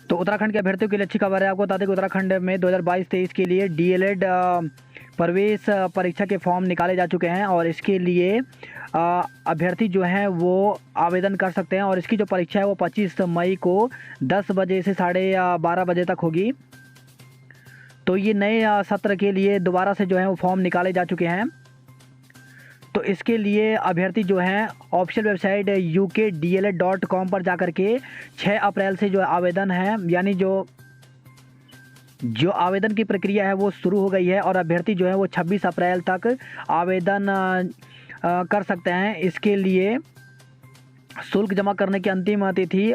तो उत्तराखंड के अभ्यर्थियों के लिए अच्छी खबर है। आपको बता दें कि उत्तराखंड में 2022-23 के लिए डीएलएड प्रवेश परीक्षा के फॉर्म निकाले जा चुके हैं और इसके लिए अभ्यर्थी जो हैं वो आवेदन कर सकते हैं। और इसकी जो परीक्षा है वो 25 मई को 10 बजे से 12:30 बजे तक होगी। तो ये नए सत्र के लिए दोबारा से जो है वो फॉर्म निकाले जा चुके हैं। तो इसके लिए अभ्यर्थी जो हैं ऑफिशियल वेबसाइट ukdled.com पर जाकर के 6 अप्रैल से जो आवेदन है, यानी जो आवेदन की प्रक्रिया है वो शुरू हो गई है और अभ्यर्थी जो है वो 26 अप्रैल तक आवेदन कर सकते हैं। इसके लिए शुल्क जमा करने की अंतिम तिथि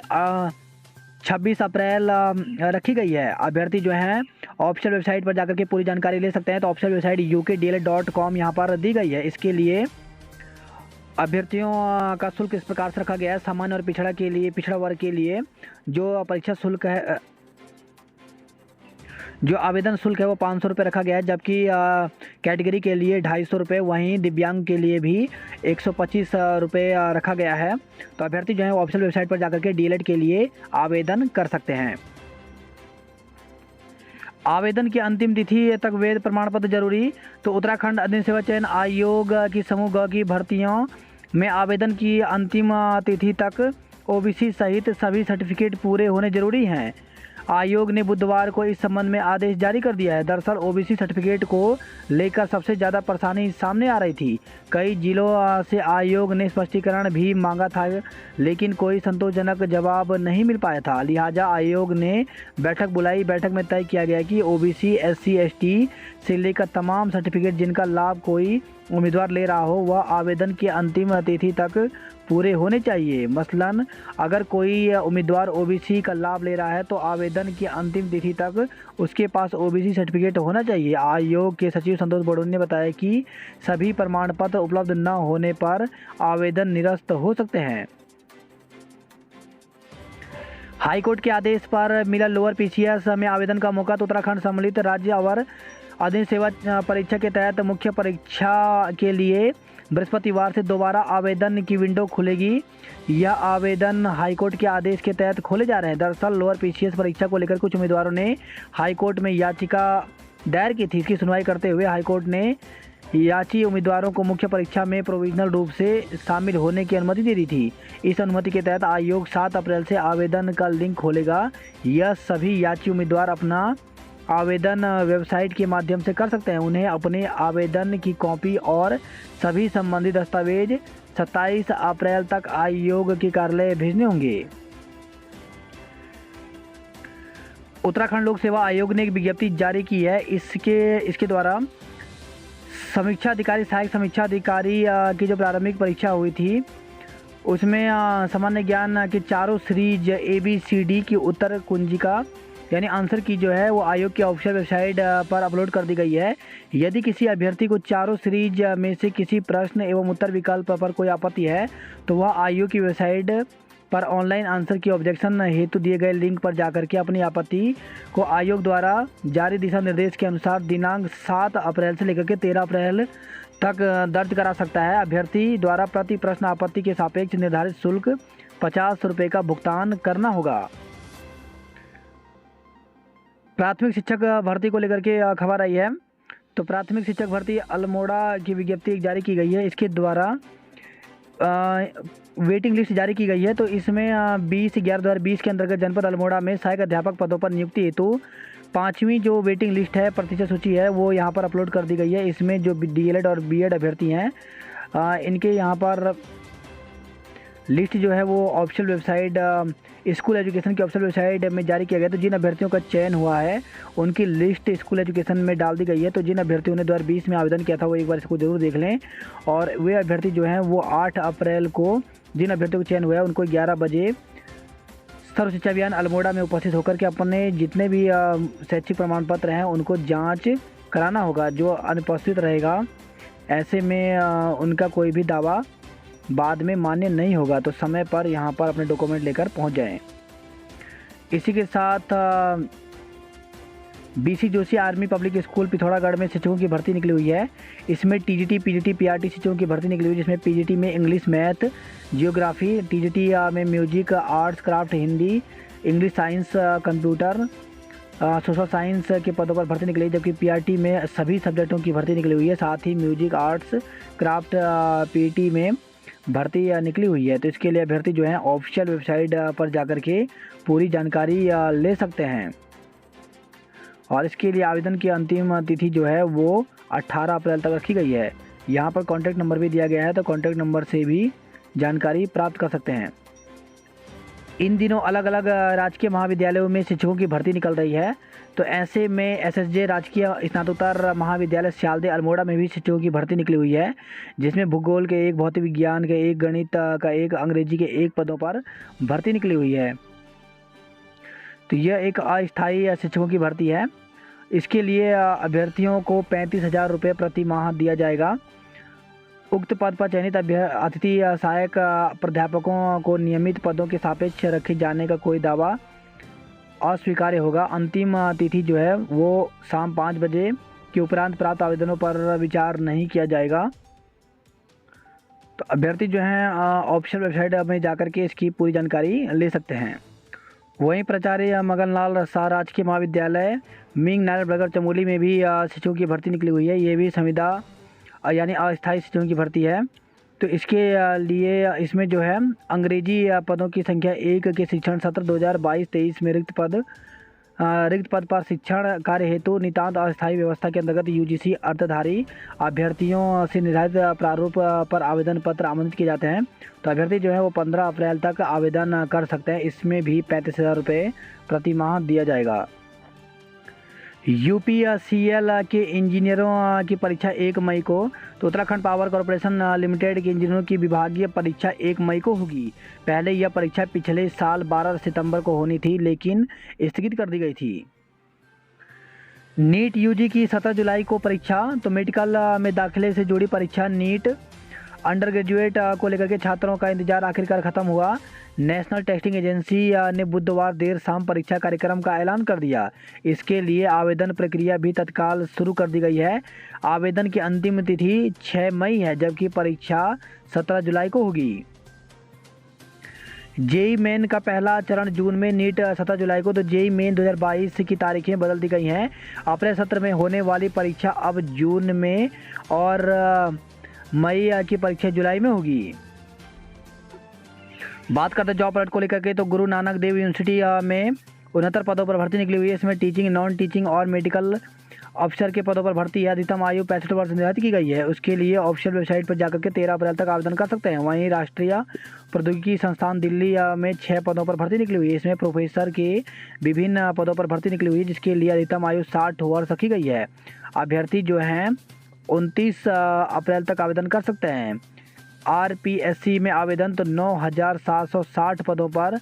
26 अप्रैल रखी गई है। अभ्यर्थी जो हैं ऑफिशियल वेबसाइट पर जाकर के पूरी जानकारी ले सकते हैं। तो ऑफिशियल वेबसाइट ukdled.com यहाँ पर दी गई है। इसके लिए अभ्यर्थियों का शुल्क इस प्रकार से रखा गया है। सामान्य और पिछड़ा वर्ग के लिए जो परीक्षा शुल्क है, जो आवेदन शुल्क है वो 500 रुपये रखा गया है, जबकि कैटेगरी के लिए 250 रुपये, वहीं दिव्यांग के लिए भी 125 रुपये रखा गया है। तो अभ्यर्थी जो है ऑफिशियल वेबसाइट पर जाकर के डीएलएड के लिए आवेदन कर सकते हैं। आवेदन की अंतिम तिथि तक वैध प्रमाण पत्र जरूरी। तो उत्तराखंड अधीन सेवा चयन आयोग की समूह ग की भर्तियों में आवेदन की अंतिम तिथि तक ओबीसी सहित सभी सर्टिफिकेट पूरे होने जरूरी हैं। आयोग ने बुधवार को इस संबंध में आदेश जारी कर दिया है। दरअसल ओबीसी सर्टिफिकेट को लेकर सबसे ज़्यादा परेशानी सामने आ रही थी। कई जिलों से आयोग ने स्पष्टीकरण भी मांगा था, लेकिन कोई संतोषजनक जवाब नहीं मिल पाया था। लिहाजा आयोग ने बैठक बुलाई। बैठक में तय किया गया कि ओबीसी, एससी, एसटी से लेकर तमाम सर्टिफिकेट जिनका लाभ कोई उम्मीदवार ले रहा हो वह आवेदन की अंतिम तिथि तक पूरे होने चाहिए। मसलन अगर कोई उम्मीदवार ओबीसी का लाभ ले रहा है तो आवेदन की अंतिम तिथि तक उसके पास ओबीसी सर्टिफिकेट होना चाहिए। आयोग के सचिव संतोष बड़ोनी ने बताया कि सभी प्रमाण पत्र उपलब्ध न होने पर आवेदन निरस्त हो सकते हैं। हाईकोर्ट के आदेश पर मिला लोअर पीसीएस में आवेदन का मौका। तो उत्तराखंड सम्मिलित राज्य और अधीन सेवा परीक्षा के तहत मुख्य परीक्षा के लिए बृहस्पतिवार से दोबारा आवेदन की विंडो खुलेगी। यह आवेदन हाईकोर्ट के आदेश के तहत खोले जा रहे हैं। दरअसल लोअर पीसीएस परीक्षा को लेकर कुछ उम्मीदवारों ने हाईकोर्ट में याचिका दायर की थी। इसकी सुनवाई करते हुए हाईकोर्ट ने याची उम्मीदवारों को मुख्य परीक्षा में प्रोविजनल रूप से शामिल होने की अनुमति दे दी थी। इस अनुमति के तहत आयोग 7 अप्रैल से आवेदन का लिंक खोलेगा। यह सभी याची उम्मीदवार अपना आवेदन वेबसाइट के माध्यम से कर सकते हैं। उन्हें अपने आवेदन की कॉपी और सभी संबंधित दस्तावेज 27 अप्रैल तक आयोग के कार्यालय भेजने होंगे। उत्तराखंड लोक सेवा आयोग ने एक विज्ञप्ति जारी की है। इसके द्वारा समीक्षा अधिकारी, सहायक समीक्षा अधिकारी की जो प्रारंभिक परीक्षा हुई थी उसमें सामान्य ज्ञान की चारों सीरीज ABCD की उत्तर कुंजिका यानी आंसर की जो है वो आयोग की ऑफिशियल वेबसाइट पर अपलोड कर दी गई है। यदि किसी अभ्यर्थी को चारों सीरीज में से किसी प्रश्न एवं उत्तर विकल्प पर कोई आपत्ति है तो वह आयोग की वेबसाइट पर ऑनलाइन आंसर की ऑब्जेक्शन हेतु दिए गए लिंक पर जाकर के अपनी आपत्ति को आयोग द्वारा जारी दिशा निर्देश के अनुसार दिनांक 7 अप्रैल से लेकर के 13 अप्रैल तक दर्ज करा सकता है। अभ्यर्थी द्वारा प्रति प्रश्न आपत्ति के सापेक्ष निर्धारित शुल्क 50 रुपये का भुगतान करना होगा। प्राथमिक शिक्षक भर्ती को लेकर के खबर आई है। तो प्राथमिक शिक्षक भर्ती अल्मोड़ा की विज्ञप्ति जारी की गई है। इसके द्वारा वेटिंग लिस्ट जारी की गई है। तो इसमें 20/11/2020 के अंतर्गत जनपद अल्मोड़ा में सहायक अध्यापक पदों पर नियुक्ति हेतु 5वीं जो वेटिंग लिस्ट है, प्रतिशत सूची है, वो यहाँ पर अपलोड कर दी गई है। इसमें जो डीएलएड और बीएड अभ्यर्थी हैं इनके यहाँ पर लिस्ट जो है वो ऑफिशियल वेबसाइट स्कूल एजुकेशन की ऑफिशियल वेबसाइट में जारी किया गया। तो जिन अभ्यर्थियों का चयन हुआ है उनकी लिस्ट स्कूल एजुकेशन में डाल दी गई है। तो जिन अभ्यर्थियों ने 2020 में आवेदन किया था वो एक बार इसको जरूर देख लें। और वे अभ्यर्थी जो हैं वो 8 अप्रैल को जिन अभ्यर्थियों का चयन हुआ है उनको 11 बजे सर्व शिक्षा अभियान अल्मोड़ा में उपस्थित होकर के अपने जितने भी शैक्षिक प्रमाण पत्र हैं उनको जाँच कराना होगा। जो अनुपस्थित रहेगा ऐसे में उनका कोई भी दावा बाद में मान्य नहीं होगा। तो समय पर यहाँ पर अपने डॉक्यूमेंट लेकर पहुँच जाएं। इसी के साथ BC Joshi army public school Pithoragarh में शिक्षकों की भर्ती निकली हुई है। इसमें TGT, PGT, PRT शिक्षकों की भर्ती निकली हुई है, जिसमें PGT में इंग्लिश, मैथ, जियोग्राफी, TGT में music, arts, craft, Hindi, English science, computer, social science के पदों पर भर्ती निकली, जबकि पीआरटी में सभी सब्जेक्टों की भर्ती निकली हुई है। साथ ही म्यूजिक, आर्ट्स, क्राफ्ट, पीटी में भर्ती निकली हुई है। तो इसके लिए अभ्यर्थी जो है ऑफिशियल वेबसाइट पर जाकर के पूरी जानकारी ले सकते हैं। और इसके लिए आवेदन की अंतिम तिथि जो है वो 18 अप्रैल तक रखी गई है। यहाँ पर कॉन्टैक्ट नंबर भी दिया गया है, तो कॉन्टैक्ट नंबर से भी जानकारी प्राप्त कर सकते हैं। इन दिनों अलग अलग राजकीय महाविद्यालयों में शिक्षकों की भर्ती निकल रही है। तो ऐसे में एसएसजे राजकीय स्नातकोत्तर महाविद्यालय सियालदे अल्मोड़ा में भी शिक्षकों की भर्ती निकली हुई है, जिसमें भूगोल के एक, भौतिक विज्ञान के एक, गणित का एक, अंग्रेजी के एक पदों पर भर्ती निकली हुई है। तो यह एक अस्थायी शिक्षकों की भर्ती है। इसके लिए अभ्यर्थियों को 35,000 रुपये प्रति माह दिया जाएगा। उक्त पद पर चयनित अतिथि सहायक प्राध्यापकों को नियमित पदों के सापेक्ष रखे जाने का कोई दावा अस्वीकार्य होगा। अंतिम तिथि जो है वो शाम 5 बजे के उपरांत प्राप्त आवेदनों पर विचार नहीं किया जाएगा। तो अभ्यर्थी जो हैं ऑफिशियल वेबसाइट में जाकर के इसकी पूरी जानकारी ले सकते हैं। वहीं प्राचार्य मगनलाल शाह राजकीय महाविद्यालय मिंग नारायणनगर चमोली में भी शिक्षकों की भर्ती निकली हुई है। ये भी संविदा यानी अस्थायी शिक्षकों की भर्ती है। तो इसके लिए इसमें जो है अंग्रेजी पदों की संख्या 1 के शिक्षण सत्र 2022-23 में रिक्त पद पर शिक्षण कार्य हेतु नितांत अस्थायी व्यवस्था के अंतर्गत यूजीसी अर्धधारी अभ्यर्थियों से निर्धारित प्रारूप पर आवेदन पत्र आमंत्रित किए जाते हैं। तो अभ्यर्थी जो है वो 15 अप्रैल तक आवेदन कर सकते हैं। इसमें भी 35,000 रुपये प्रति माह दिया जाएगा। यूपीसीएल के इंजीनियरों की परीक्षा 1 मई को, तो उत्तराखंड पावर कॉर्पोरेशन लिमिटेड के इंजीनियरों की विभागीय परीक्षा 1 मई को होगी। पहले यह परीक्षा पिछले साल 12 सितंबर को होनी थी, लेकिन स्थगित कर दी गई थी। नीट यूजी की 17 जुलाई को परीक्षा। तो मेडिकल में दाखिले से जुड़ी परीक्षा नीट अंडर ग्रेजुएट को लेकर के छात्रों का इंतजार आखिरकार खत्म हुआ। नेशनल टेस्टिंग एजेंसी ने बुधवार देर शाम परीक्षा कार्यक्रम का ऐलान कर दिया। इसके लिए आवेदन प्रक्रिया भी तत्काल शुरू कर दी गई है। आवेदन की अंतिम तिथि 6 मई है, जबकि परीक्षा 17 जुलाई को होगी। जेई मेन का पहला चरण जून में, नीट 17 जुलाई को। तो जेई मेन 2022 की तारीखें बदल दी गई हैं। अप्रैल सत्र में होने वाली परीक्षा अब जून में और मई की परीक्षा जुलाई में होगी। बात करते हैं जॉब अलर्ट को लेकर के। तो गुरु नानक देव यूनिवर्सिटी में 69 पदों पर भर्ती निकली हुई है। इसमें टीचिंग, नॉन टीचिंग और मेडिकल अफसर के पदों पर भर्ती है। अधिकतम आयु 65 वर्ष निर्धारित की गई है। उसके लिए ऑफिशियल वेबसाइट पर जाकर के 13 अप्रैल तक आवेदन कर सकते हैं। वहीं राष्ट्रीय प्रौद्योगिकी संस्थान दिल्ली में 6 पदों पर भर्ती निकली हुई है। इसमें प्रोफेसर के विभिन्न पदों पर भर्ती निकली हुई है, जिसके लिए अधिकतम आयु 60 वर्ष रखी गई है। अभ्यर्थी जो हैं 29 अप्रैल तक आवेदन कर सकते हैं। आरपीएससी में आवेदन तो 9,760 पदों पर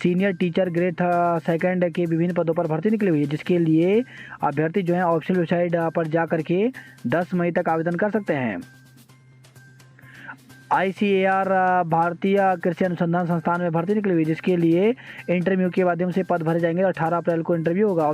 सीनियर टीचर ग्रेड सेकंड के विभिन्न पदों पर भर्ती निकली हुई है, जिसके लिए अभ्यर्थी जो है ऑफिशियल वेबसाइट पर जा करके 10 मई तक आवेदन कर सकते हैं। ICAR भारतीय कृषि अनुसंधान संस्थान में भर्ती निकली हुई है, जिसके लिए इंटरव्यू के माध्यम से पद भरे जाएंगे। 18 अप्रैल को इंटरव्यू होगा।